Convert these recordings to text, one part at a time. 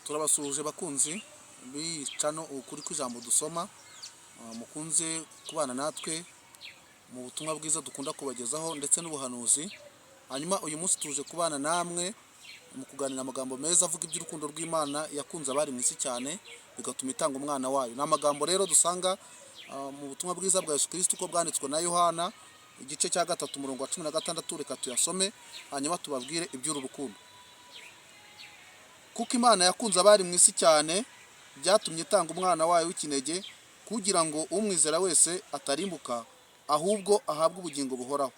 Turabasuhuje bakunzi bicano ukuri kw'ijambo dusoma, mukunze kubana natwe mu butumwa bwiza dukunda kubagezaho ndetse n'ubuhanuzi. Hanyuma uyu munsi tuje kubana namwe mu kuganira amagambo meza avuga iby'urukundo rw'Imana yakunze abari mu isi cyane bigatuma itanga umwana wayo. Ni amagambo rero dusanga mu butumwa bwiza bwa Yesu Kristo uko bwanditswe na Yohana igice cya 3 umurongo wa 16. Reka tuyasome hanyuma tubabwire iby'uru rukundo. Kuko Imana yakunze abari mu isi cyane byatumye itanga umwana wayo w'ikinege kugira ngo umwizera wese atarimbuka ahubwo ahabwe ubugingo buhoraho.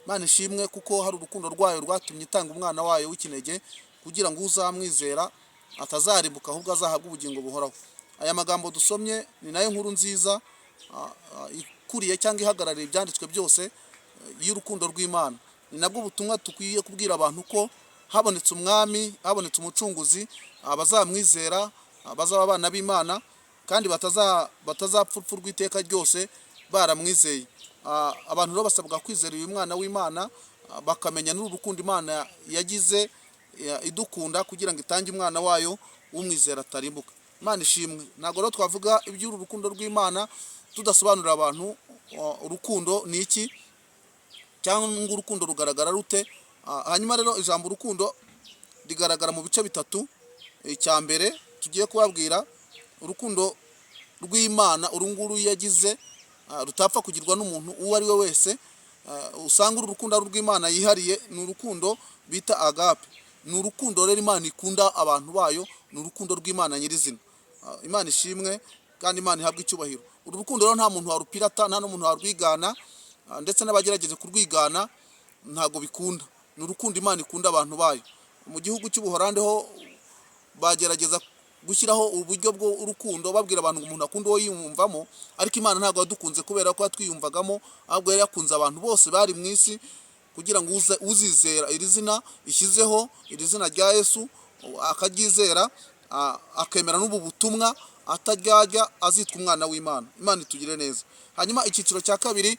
Imana ishimwe kuko hari urukundo rwayo rwatumye itanga umwana wayo w'ikinege kugira ngo uzamwizera atazarimbuka ahubwo azahabwe ubugingo buhoraho. Aya magambo dusomye ni nayo nkuru nziza ikuriye cyangwa ihagarariye ibyanditswe byose y'urukundo rw'Imana. Ni nabwo butumwa tukwiye kubwira abantu ko habonetse umwami, habonetse umucunguzi, abazamwizera bazaba abana b'Imana kandi batazapfurwa iteka ryose baramwizeye. Abantu rero basabwa kwizera uyu mwana w'Imana bakamenya n'urukundo Imana yagize idukunda kugira ngo itange umwana wayo umwizera atarimbuka. Imana ishimwe. Ntabwo rero twavuga iby'uru rukundo rw'Imana tudasobanurira abantu urukundo ni iki cyangwa urukundo rugaragara rute. Hanyuma rero ijambo urukundo rigaragara mu bice bitatu. Icya mbere tugiye kubabwira urukundo rw'Imana urunguru yagize rutapfa kugirwa n'umuntu uwo ari we wese. Usanga uru rukundo rw'Imana yihariye ni urukundo bita agape. Ni urukundo rero Imana ikunda abantu bayo, ni urukundo rw'Imana nyirizina. Imana ishimwe kandi Imana ihabwa icyubahiro. Uru rukundo rero nta muntu warupirata, nta n'umuntu warwigana, ndetse n'abagerageje kurwigana ntago bikunda. Ni urukundo Imana ikunda abantu bayo. Mu gihugu cy'Ubuholande ho bagerageza gushyiraho uburyo bw'urukundo babwira abantu ngo umuntu akunda uwo yiyumvamo, ariko Imana ntabwo yadukunze kubera ko twiyumvagamo, ahubwo yari yakunze abantu bose bari mu isi kugira ngo uzizera iri zina ishyizeho, iri zina rya Yesu, akaryizera akemera n'ubu butumwa ataryarya azitwa umwana w'Imana. Imana itugire neza. Hanyuma icyiciro cya kabiri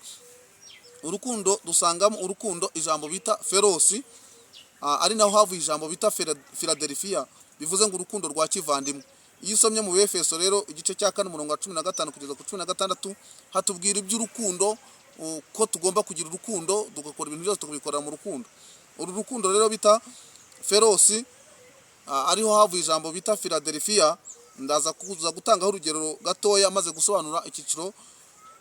urukundo dusangamo urukundo ijambo bita ferosi, ari naho havuye ijambo bita Philadelphia, bivuze ngo urukundo rwa kivandimwe. Iyo usomye mu Efeso rero igice cya 4 umurongo wa 15 kugeza ku 16 hatubwira iby'urukundo ko tugomba kugira urukundo tugakora ibintu byose tukabikorera mu rukundo. Uru rukundo rero bita ferosi ariho havuye ijambo bita Philadelphia. Ndaza kuza gutangaho urugero gatoya maze gusobanura icyiciro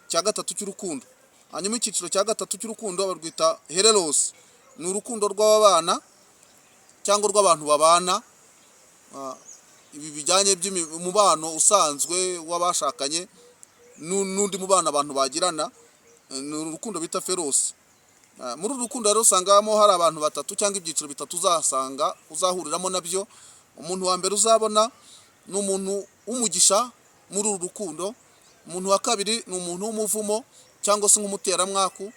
cya gatatu cy'urukundo. Hanyuma icyiciro cya gatatu cy'urukundo barwita hereros. Ni urukundo rw'abana cyangwa rw'abantu babana, ibi bijyanye by'umubano usanzwe w'abashakanye n'undi mubano abantu bagirana. Ni urukundo bita ferosi. Muri uru rukundo rero usangamo hari abantu batatu cyangwa ibyiciro bitatu uzahuriramo nabyo. Umuntu wa mbere uzabona ni umuntu w'umugisha muri uru rukundo. Umuntu wa kabiri ni umuntu w'umuvumo cyangwa se nk'umuteramwaku.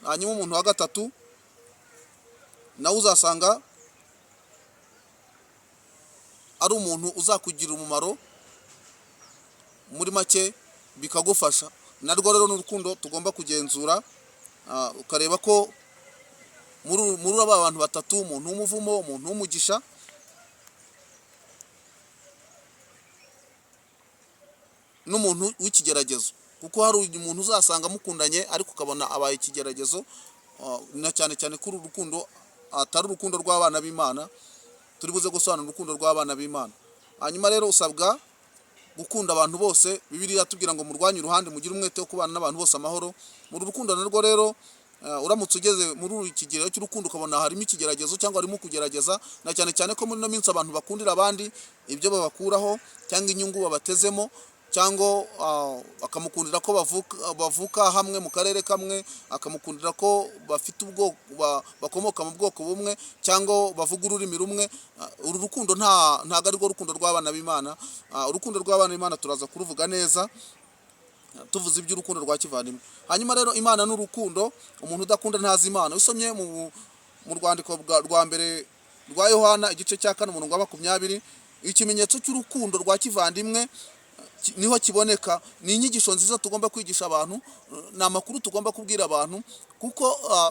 Hanyuma umuntu wa gatatu nawe uzasanga ari umuntu uzakugira umumaro, muri make bikagufasha. Narwo rero n'urukundo tugomba kugenzura, ukareba ko muri aba bantu batatu, umuntu w'umuvumo, umuntu w'umugisha n'umuntu w'ikigeragezo. Kuko hari umuntu uzasanga mukundanye ariko ukabona abaye ikigeragezo, na cyane cyane kuri uru rukundo atari urukundo rw'abana b'Imana. Turi buze gusobanura urukundo rw'abana b'Imana. Hanyuma rero usabwa gukunda abantu bose. Bibiliya tubwira ngo murwanye uruhande, mugire umwete wo kubana n'abantu bose amahoro. Mu rukundo narwo rero uramutse ugeze muri iki kigero cy'urukundo ukabona harimo ikigeragezo cyangwa harimo kugerageza, na cyane cyane ko muri no minsi abantu bakundira abandi ibyo babakuraho cyangwa inyungu babatezemo, cyangwa akamukundira ko bavuka hamwe mu karere kamwe, akamukundira ko bafite ubwoko bakomoka mu bwoko bumwe cyangwa bavuga ururimi rumwe. Uru rukundo ntago ari rwo rukundo rw'abana b'Imana. Urukundo rw'abana b'Imana turaza kuruvuga neza tuvuze iby'urukundo rwa kivandimwe. Hanyuma rero Imana n'urukundo, umuntu udakunda ntazi Imana. Usomye mu rwandiko rwa mbere rwa Yohana igice cya 4 umurongo wa 20, ikimenyetso cy'urukundo rwa kivandimwe niho kiboneka. Ni inyigisho nziza tugomba kwigisha abantu, ni amakuru tugomba kubwira abantu, kuko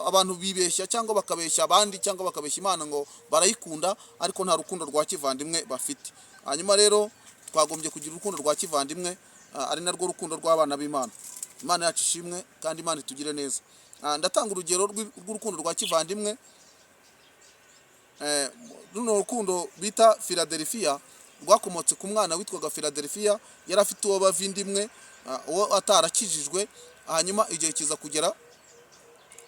abantu bibeshya cyangwa bakabeshya abandi cyangwa bakabeshya Imana ngo barayikunda, ariko nta rukundo rwa kivandimwe bafite. Hanyuma rero twagombye kugira urukundo rwa kivandimwe, ari narwo rukundo rw'abana b'Imana. Imana yacu ishimwe kandi Imana itugire neza. Ndatanga urugero rw'urukundo rwa kivandimwe. Runo rukundo bita Philadelphia rwakomotse ku mwana witwaga Philadelphia, yari afite uwo bavindimwe, uwo atarakijijwe. Hanyuma igihe kiza kugera,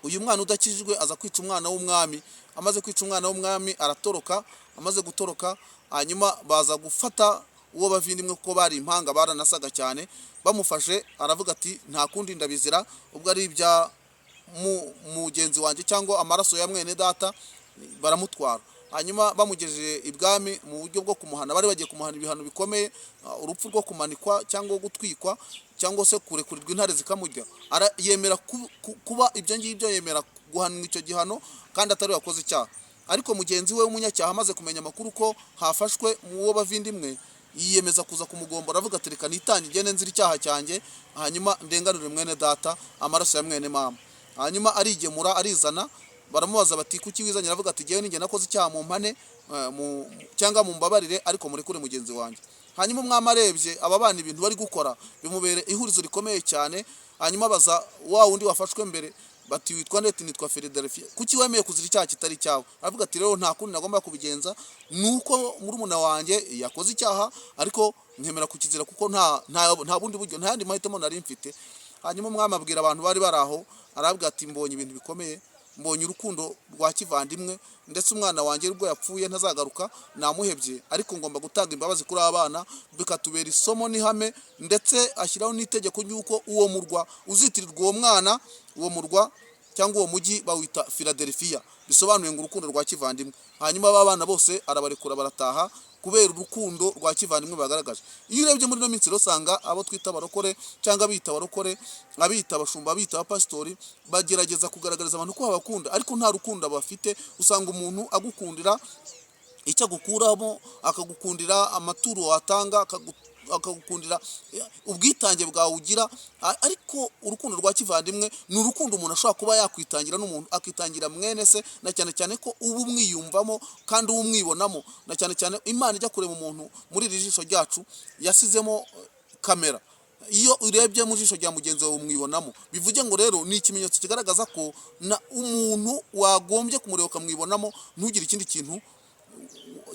uyu mwana udakijijwe aza kwica umwana w'umwami. Amaze kwica umwana w'umwami aratoroka. Amaze gutoroka, hanyuma baza gufata uwo bavindimwe kuko bari impanga, baranasaga cyane. Bamufashe aravuga ati nta kundi ndabizira, ubwo ari ibya mugenzi wanjye cyangwa amaraso ya mwene data, baramutwara. Hanyuma bamugejeje ibwami mu buryo bwo kumuhana. Bari bagiye kumuhana ibihano bikomeye, urupfu rwo kumanikwa cyangwa gutwikwa cyangwa se kurekurirwa intare zikamurya. Yemera kuba ibyo ngibyo, yemera guhanwa icyo gihano kandi atari yakoze icyaha. Ariko mugenzi we w'umunyacyaha amaze kumenya amakuru ko hafashwe mu wo bavindimwe, yiyemeza kuza kumugombora, avuga ati reka nitange igene nzira icyaha cyanjye, hanyuma ndenganure mwene data amaraso ya mwene mama. Hanyuma arigemura, arizana. Baramubaza bati kuki wizanye? Aravuga ati ngewe ninjye nakoze icyaha, mu mpane cyangwa mu mbabarire, ariko murekure mugenzi wanjye. Hanyuma umwami arebye aba bana ibintu bari gukora bimubere ihurizo rikomeye cyane. Hanyuma baza wa wundi wafashwe mbere bati witwa ndetse nitwa Philadelphia, kuki wemeye kuzira icyaha kitari cyawe? Aravuga ati rero nta kundi nagomba kubigenza, nuko murumuna wanjye yakoze icyaha, ariko nkemera kukizira kuko nta bundi buryo, nta yandi mahitamo nari mfite. Hanyuma umwami abwira abantu bari baraho, aravuga ati mbonye ibintu bikomeye, mbonye urukundo rwa kivandimwe, ndetse umwana wanjye ubwo yapfuye ntazagaruka, namuhebye, ariko ngomba gutanga imbabazi kuri abana, bikatubera isomo n'ihame. Ndetse ashyiraho n'itegeko ry'uko uwo murwa uzitirirwa uwo mwana, uwo murwa cyangwa uwo mujyi bawita Philadelphia, bisobanuye ngo urukundo rwa kivandimwe. Hanyuma aba bana bose arabarekura barataha kubera urukundo rwa kivandimwe bagaragaje. Iyo urebye muri no minsi usanga abo twita abarokore cyangwa abita abarokore, abita abashumba, abita abapasitori, bagerageza kugaragariza abantu ko babakunda, ariko nta rukundo bafite. Usanga umuntu agukundira icyo agukuramo, akagukundira amaturo watanga, akagukundira ubwitange bwawe ugira, ariko urukundo rwa kivandimwe ni urukundo umuntu ashobora kuba yakwitangira n'umuntu, akitangira mwene se, na cyane cyane ko uba umwiyumvamo kandi uba umwibonamo. Na cyane cyane Imana ijya kureba umuntu muri iri jisho ryacu yasizemo kamera. Iyo urebye mu jisho rya mugenzi wawe umwibonamo, bivuge ngo rero ni ikimenyetso kigaragaza ko umuntu wagombye kumureba ukamwibonamo, ntugire ikindi kintu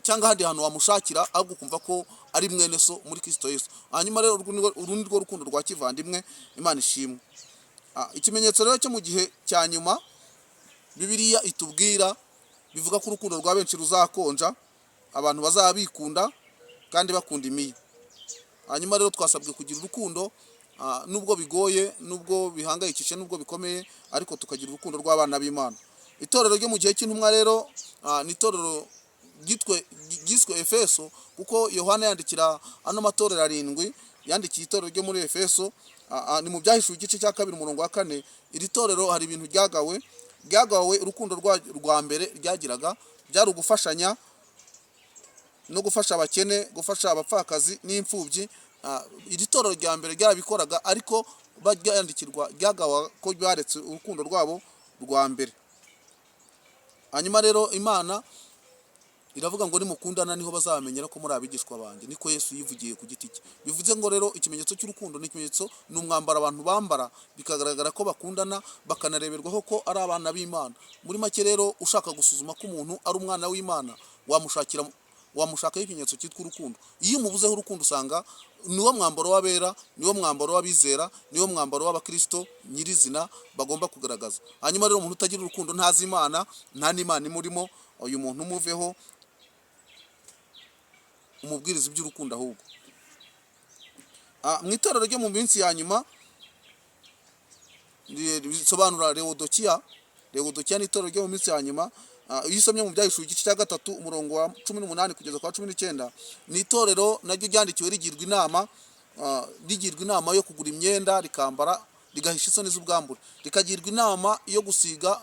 cyangwa ahandi hantu wamushakira, ahubwo kumva ko ari mwene so muri Kristo Yesu. Hanyuma rero urundi rwo rukundo rwa kivandimwe, Imana ishimwe. Ikimenyetso rero cyo mu gihe cya nyuma Bibiliya itubwira, bivuga ko urukundo rwa benshi ruzakonja, abantu bazabikunda kandi bakunda imiyo. Hanyuma rero twasabwe kugira urukundo, nubwo bigoye, nubwo bihangayikishe, nubwo bikomeye, ariko tukagira urukundo rw'abana b'Imana. Itorero ryo mu gihe cy'intumwa rero ni itorero giswe Efeso, kuko Yohana yandikira ano matorero 7 yandikiye itorero ryo muri Efeso. Ni mu Byahishuwe igice cya 2 umurongo wa 4. Iri torero hari ibintu ryagawe urukundo rwa mbere ryagiraga, byari ugufashanya no gufasha abakene, gufasha abapfakazi n'imfubyi. Iri torero rya mbere ryarabikoraga, ariko ryagawa ko baretse urukundo rwabo rwa mbere. Hanyuma rero Imana iravuga ngo nimukundana niho bazamenyera ko muri abigishwa banjye, niko Yesu yivugiye ku giti cye. Bivuze ngo rero ikimenyetso cy'urukundo ni ikimenyetso, ni umwambaro abantu bambara, bikagaragara ko bakundana, bakanareberwaho ko ari abana b'Imana. Muri make rero, ushaka gusuzuma ko umuntu ari umwana w'Imana, wamushakaho ikimenyetso cyitwa urukundo. Iyo umubuzeho urukundo, usanga niwo mwambaro w'abera, niwo mwambaro w'abizera, niwo mwambaro w'abakristo nyirizina bagomba kugaragaza. Hanyuma rero umuntu utagira urukundo ntazi Imana, nta n'Imana imurimo. Uyu muntu umuveho, umubwiriza iby'urukundo ahubwo. Mu itorero ryo mu minsi ya nyuma bisobanura Laodikiya ni itorero ryo mu minsi ya nyuma. Iyo usomye mu Byahishuwe igice cya 3 umurongo wa 18 kugeza kwa 19, ni itorero naryo ryandikiwe rigirwa inama yo kugura imyenda rikambara, rigahisha isoni z'ubwambure, rikagirwa inama yo gusiga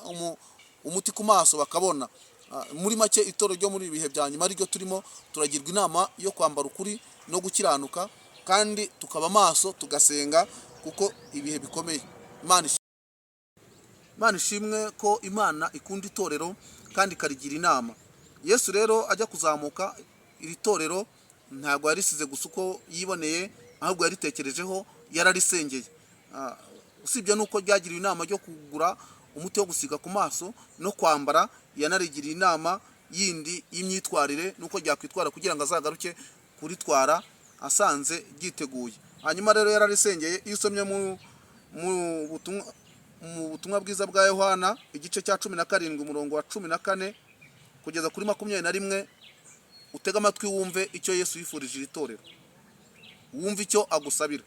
umuti ku maso bakabona. Muri make itorero ryo muri ibihe bya nyuma ryo turimo, turagirwa inama yo kwambara ukuri no gukiranuka, kandi tukaba maso tugasenga kuko ibihe bikomeye. Imana ishimwe ko Imana ikunda itorero kandi ikarigira inama. Yesu rero ajya kuzamuka, iri torero ntabwo yarisize gusa uko yiboneye, ahubwo yaritekerejeho, yararisengeye. Usibye nuko ryagiriwe inama ryo kugura umuti wo gusiga ku maso no kwambara, yanarigiriye inama yindi y'imyitwarire nuko ryakwitwara kugira ngo azagaruke kuritwara asanze ryiteguye. Hanyuma rero yararisengeye. Iyo usomye mu butumwa bwiza bwa Yohana igice cya 17 umurongo wa 14 kugeza kuri 21, utega amatwi wumve icyo Yesu yifurije iri torero, wumve icyo agusabira.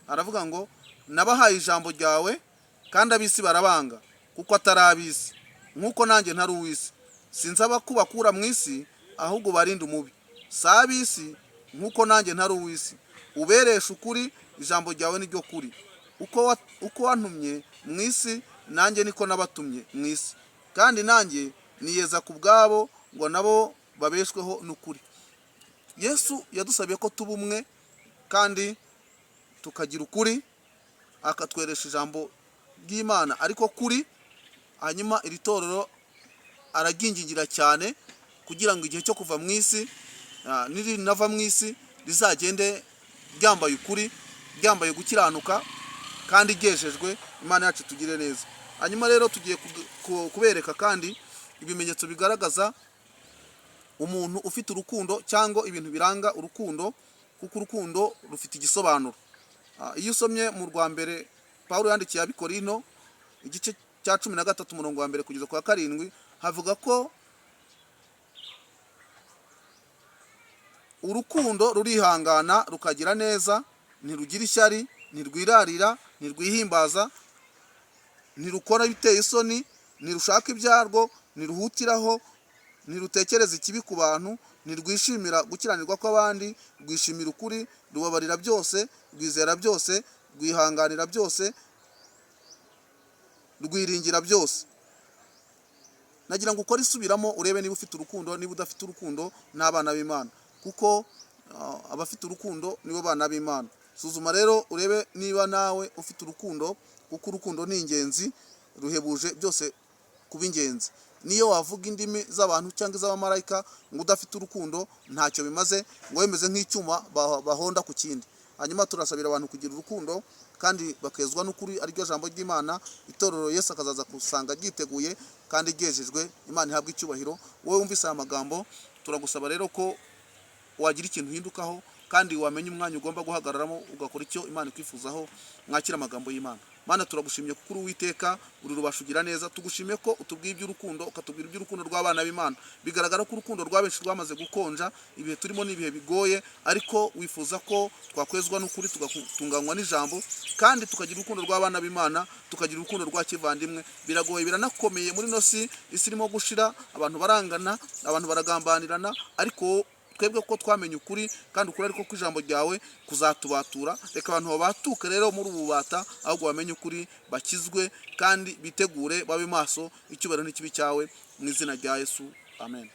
Aravuga ngo nabahaye ijambo ryawe kandi ab'isi barabanga kuko atari ab'isi nk'uko nanjye ntari uw'isi. Sinsaba ko bakura mu isi, ahubwo barinde umubi. Si ab'isi nk'uko nanjye ntari uw'isi. Ubereshe ukuri, ijambo ryawe ni ryo kuri. Uko wantumye mu isi, nanjye niko nabatumye mu isi, kandi nanjye niyeza ku bwabo ngo nabo babeshweho n'ukuri. Yesu yadusabiye ko tuba umwe kandi tukagira ukuri, akatweresha ijambo ry'Imana ariko kuri. Hanyuma iri torero araryingingira cyane kugira ngo igihe cyo kuva mu isi, nirinava mu isi, rizagende ryambaye ukuri, ryambaye gukiranuka kandi ryejejwe. Imana yacu tugire neza. Hanyuma rero tugiye kubereka kandi ibimenyetso bigaragaza umuntu ufite urukundo cyangwa ibintu biranga urukundo, kuko urukundo rufite igisobanuro. Iyo usomye mu rwa mbere Pawulo yandikiye Abikorinto igice cya 13 umurongo wa 1 kugeza kwa 7, havuga ko urukundo rurihangana rukagira neza, ntirugira ishyari, ntirwirarira, ntirwihimbaza, ntirukora biteye isoni, ntirushaka ibyarwo, ntiruhutiraho, ntirutekereza ikibi ku bantu, ntirwishimira gukiranirwa kw'abandi, rwishimira ukuri, rubabarira byose, rwizera byose, rwihanganira byose, rwiringira byose. Nagira ngo ukore isubiramo urebe niba ufite urukundo, niba udafite urukundo n'abana b'Imana, kuko abafite urukundo nibo bana b'Imana. Suzuma rero urebe niba nawe ufite urukundo, kuko urukundo ni ingenzi, ruhebuje byose kuba ingenzi. Niyo wavuga indimi z'abantu cyangwa iz'abamarayika ngo udafite urukundo ntacyo bimaze, ngo wemeze nk'icyuma bahonda ku kindi. Hanyuma turasabira abantu kugira urukundo kandi bakezwa n'ukuri, ariryo jambo ry'Imana. Itorero Yesu akazaza kusanga ryiteguye kandi ryejejwe. Imana ihabwe icyubahiro. Wowe wumvise aya magambo, turagusaba rero ko wagira ikintu uhindukaho kandi wamenya umwanya ugomba guhagararamo ugakora icyo Imana ikwifuzaho. Mwakira amagambo y'Imana. Mana turagushimye kuko uri Uwiteka, uri rubashugira neza. Tugushimye ko utubwiye iby'urukundo, ukatubwira iby'urukundo rw'abana b'Imana. Bigaragara ko urukundo rwa benshi rwamaze gukonja, ibihe turimo n'ibihe bigoye, ariko wifuza ko twakwezwa n'ukuri, tugatunganywa n'ijambo, kandi tukagira urukundo rw'abana b'Imana, tukagira urukundo rwa kivandimwe. Biragoye, biranakomeye muri no isi irimo gushira, abantu barangana, abantu baragambanirana, ariko twebwe ko twamenye ukuri, kandi ukuri ariko ko ijambo ryawe kuzatubatura. Reka abantu babatuke rero muri ububata, ahubwo bamenye ukuri, bakizwe kandi bitegure babe maso. Icyubahiro n'ikibi cyawe mu izina rya Yesu, amen.